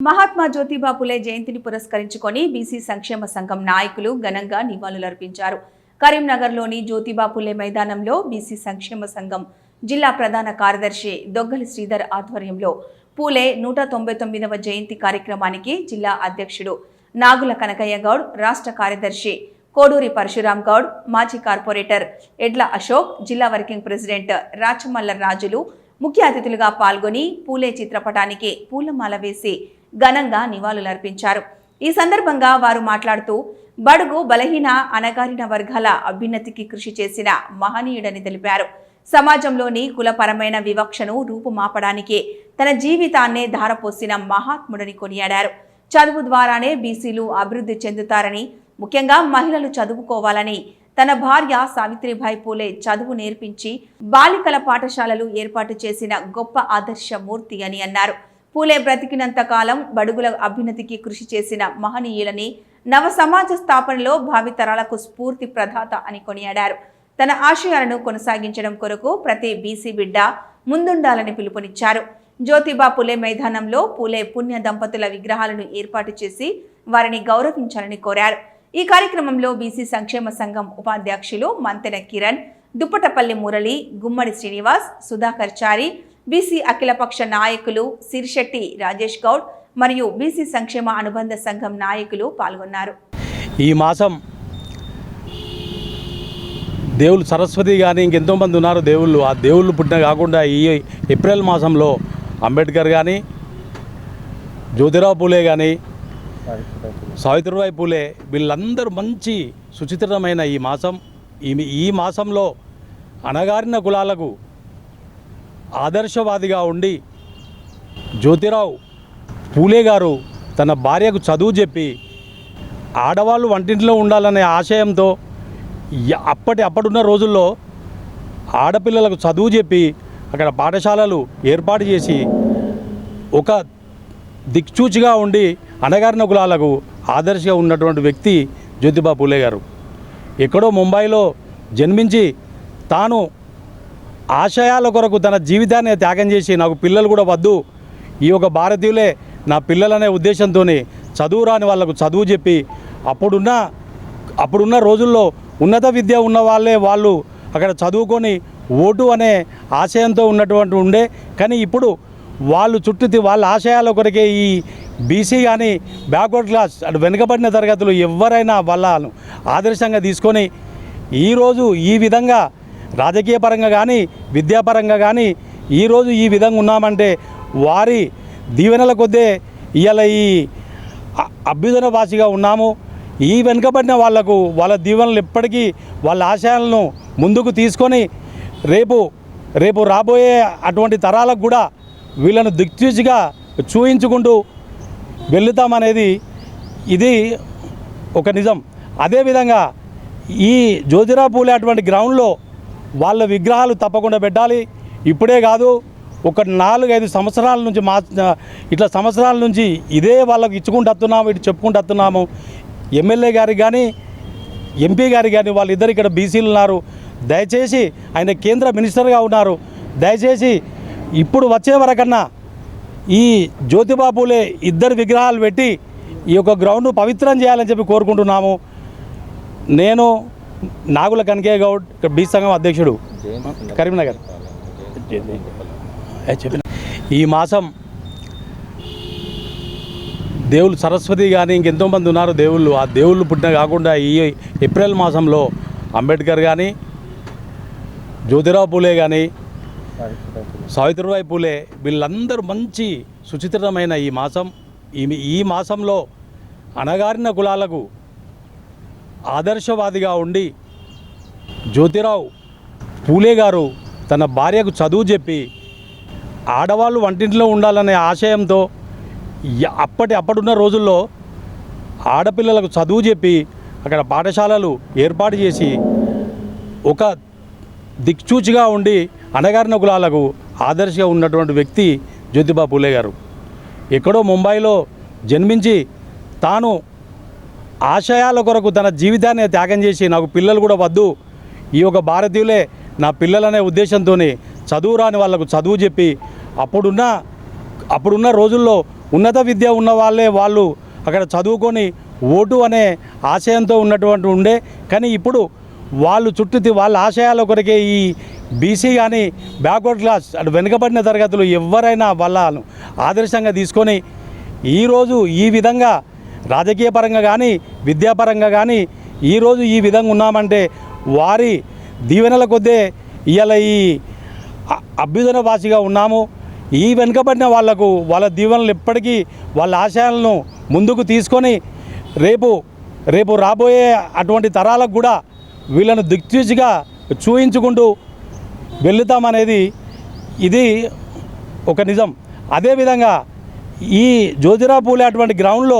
మహాత్మా జ్యోతిబా పులే జయంతిని పురస్కరించుకొని బీసీ సంక్షేమ సంఘం నాయకులు ఘనంగా నివాళులర్పించారు. కరీంనగర్లోని జ్యోతిబా పులే మైదానంలో బీసీ సంక్షేమ సంఘం జిల్లా ప్రధాన కార్యదర్శి దొగ్గలి శ్రీధర్ ఆధ్వర్యంలో పూలే 199వ జయంతి కార్యక్రమానికి జిల్లా అధ్యక్షుడు నాగుల కనకయ్య గౌడ్, రాష్ట్ర కార్యదర్శి కోడూరి పరశురాం గౌడ్, మాజీ కార్పొరేటర్ ఎడ్ల అశోక్, జిల్లా వర్కింగ్ ప్రెసిడెంట్ రాచమల్ల రాజులు ముఖ్య అతిథులుగా పాల్గొని పూలే చిత్రపటానికి పూలమాల వేసి ఘనంగా నివాళులర్పించారు. ఈ సందర్భంగా వారు మాట్లాడుతూ బడుగు బలహీన అణగారిన వర్గాల అభ్యున్నతికి కృషి చేసిన మహనీయుడని తెలిపారు. సమాజంలోని కులపరమైన వివక్షను రూపుమాపడానికి తన జీవితాన్నే ధారపోసిన మహాత్ముడని కొనియాడారు. చదువు ద్వారానే బీసీలు అభివృద్ధి చెందుతారని, ముఖ్యంగా మహిళలు చదువుకోవాలని తన భార్య సావిత్రిబాయి పూలే చదువు నేర్పించి బాలికల పాఠశాలలు ఏర్పాటు చేసిన గొప్ప ఆదర్శమూర్తి అని అన్నారు. పూలే బ్రతికినంత కాలం బడుగుల అభ్యున్నతికి కృషి చేసిన మహనీయులని, నవ సమాజ స్థాపనలో భావితరాలకు స్ఫూర్తి ప్రదాత అని కొనియాడారు. తన ఆశయాలను కొనసాగించడం కొరకు ప్రతి బీసీ బిడ్డ ముందుండాలని పిలుపునిచ్చారు. జ్యోతిబా పులే మైదానంలో పూలే పుణ్య దంపతుల విగ్రహాలను ఏర్పాటు చేసి వారిని గౌరవించాలని కోరారు. ఈ కార్యక్రమంలో బీసీ సంక్షేమ సంఘం ఉపాధ్యక్షులు మంతెన కిరణ్, దుప్పటపల్లి మురళి, గుమ్మడి శ్రీనివాస్, సుధాకర్ చారి, బీసీ అఖిలపక్ష నాయకులు సిరిశెట్టి రాజేష్ గౌడ్ మరియు బీసీ సంక్షేమ అనుబంధ సంఘం నాయకులు పాల్గొన్నారు. ఈ మాసం దేవుళ్ళు సరస్వతి కానీ ఇంకెంతోమంది ఉన్నారు దేవుళ్ళు. ఆ దేవుళ్ళు పుట్టిన కాకుండా ఈ ఏప్రిల్ మాసంలో అంబేద్కర్ కానీ, జ్యోతిరావు పూలే కానీ, సావిత్రిబాయి పూలే వీళ్ళందరూ మంచి సుచిత్రమైన ఈ మాసం. ఈ మాసంలో అణగారిన కులాలకు ఆదర్శవాదిగా ఉండి జ్యోతిరావు పూలే గారు తన భార్యకు చదువు చెప్పి ఆడవాళ్ళు వంటింట్లో ఉండాలనే ఆశయంతో అప్పుడున్న రోజుల్లో ఆడపిల్లలకు చదువు చెప్పి అక్కడ పాఠశాలలు ఏర్పాటు చేసి ఒక దిక్చూచిగా ఉండి అణగారిన కులాలకు ఆదర్శంగా ఉన్నటువంటి వ్యక్తి జ్యోతిబా పూలే గారు. ఎక్కడో ముంబైలో జన్మించి తాను ఆశయాల కొరకు తన జీవితాన్ని త్యాగం చేసి నాకు పిల్లలు కూడా వద్దు, ఈ యొక్క భారతీయులే నా పిల్లలనే ఉద్దేశంతో చదువు రాని వాళ్ళకు చదువు చెప్పి అప్పుడున్న రోజుల్లో ఉన్నత విద్య ఉన్న వాళ్ళు అక్కడ చదువుకొని ఓటు అనే ఆశయంతో ఉన్నటువంటి ఉండే. కానీ ఇప్పుడు వాళ్ళు చుట్టూ వాళ్ళ ఆశయాల కొరకే ఈ బీసీ కానీ బ్యాక్వర్డ్ క్లాస్ అటు వెనుకబడిన తరగతులు ఎవరైనా వాళ్ళను ఆదర్శంగా తీసుకొని ఈరోజు ఈ విధంగా రాజకీయ పరంగా కానీ విద్యాపరంగా కానీ ఈరోజు ఈ విధంగా ఉన్నామంటే వారి దీవెనల కొద్దే ఇవాళ ఈ అభ్యుదన భాషగా ఉన్నాము. ఈ వెనుకబడిన వాళ్లకు వాళ్ళ దీవెనలు ఎప్పటికీ వాళ్ళ ఆశయాలను ముందుకు తీసుకొని రేపు రాబోయే అటువంటి తరాలకు కూడా వీళ్ళను దిక్చూచిగా చూయించుకుంటూ వెళుతామనేది ఇది ఒక నిజం. అదేవిధంగా ఈ జ్యోతిరావు పూలే అటువంటి గ్రౌండ్లో వాళ్ళ విగ్రహాలు తప్పకుండా పెట్టాలి. ఇప్పుడే కాదు, ఒక 4-5 సంవత్సరాల నుంచి సంవత్సరాల నుంచి ఇదే వాళ్ళకు ఇచ్చుకుంటూ వస్తున్నాము, ఇటు చెప్పుకుంటూ వస్తున్నాము. ఎమ్మెల్యే గారికి కానీ ఎంపీ గారికి కానీ వాళ్ళిద్దరు ఇక్కడ బీసీలు ఉన్నారు. దయచేసి ఆయన కేంద్ర మినిస్టర్గా ఉన్నారు. దయచేసి ఇప్పుడు వచ్చే వరకన్నా ఈ జ్యోతిబా పూలే ఇద్దరు విగ్రహాలు పెట్టి ఈ యొక్క గ్రౌండ్ పవిత్రం చేయాలని చెప్పి కోరుకుంటున్నాము. నేను నాగుల కనకయ్య గౌడ్, ఇక్కడ బీసీ సంఘం అధ్యక్షుడు, కరీంనగర్. ఈ మాసం దేవుళ్ళు సరస్వతి కానీ ఇంకెంతోమంది ఉన్నారు దేవుళ్ళు. ఆ దేవుళ్ళు పుట్టిన కాకుండా ఈ ఏప్రిల్ మాసంలో అంబేద్కర్ కానీ, జ్యోతిరావు పూలే కానీ, సావిత్రిబాయి పూలే వీళ్ళందరూ మంచి సుచిత్రమైన ఈ మాసం. ఈ మాసంలో అణగారిన కులాలకు ఆదర్శవాదిగా ఉండి జ్యోతిరావు పూలే గారు తన భార్యకు చదువు చెప్పి ఆడవాళ్ళు వంటింట్లో ఉండాలనే ఆశయంతో అప్పుడున్న రోజుల్లో ఆడపిల్లలకు చదువు చెప్పి అక్కడ పాఠశాలలు ఏర్పాటు చేసి ఒక దిక్చూచిగా ఉండి అణగారిన కులాలకు ఆదర్శంగా ఉన్నటువంటి వ్యక్తి జ్యోతిబా పూలే గారు. ఎక్కడో ముంబైలో జన్మించి తాను ఆశయాల కొరకు తన జీవితాన్ని త్యాగం చేసి నాకు పిల్లలు కూడా వద్దు, ఈ యొక్క భారతీయులే నా పిల్లలనే ఉద్దేశంతో చదువు రాని వాళ్ళకు చదువు చెప్పి అప్పుడున్న రోజుల్లో ఉన్నత విద్య ఉన్న వాళ్ళు అక్కడ చదువుకొని ఓటు అనే ఆశయంతో ఉన్నటువంటి ఉండే. కానీ ఇప్పుడు వాళ్ళు చుట్టూ వాళ్ళ ఆశయాల కొరకే ఈ బీసీ కానీ బ్యాక్వర్డ్ క్లాస్ అటు వెనుకబడిన తరగతులు ఎవరైనా వాళ్ళను ఆదర్శంగా తీసుకొని ఈరోజు ఈ విధంగా రాజకీయ పరంగా కానీ విద్యాపరంగా కానీ ఈరోజు ఈ విధంగా ఉన్నామంటే వారి దీవెనల కొద్దే ఇవాళ ఈ అభ్యుదన వాసిగా ఉన్నాము. ఈ వెనుకబడిన వాళ్లకు వాళ్ళ దీవెనలు ఎప్పటికీ వాళ్ళ ఆశయాలను ముందుకు తీసుకొని రేపు రాబోయే అటువంటి తరాలకు కూడా వీళ్ళను దిక్చూచిగా చూయించుకుంటూ వెళుతామనేది ఇది ఒక నిజం. అదేవిధంగా ఈ జ్యోతిరావు పూలే అటువంటి గ్రౌండ్లో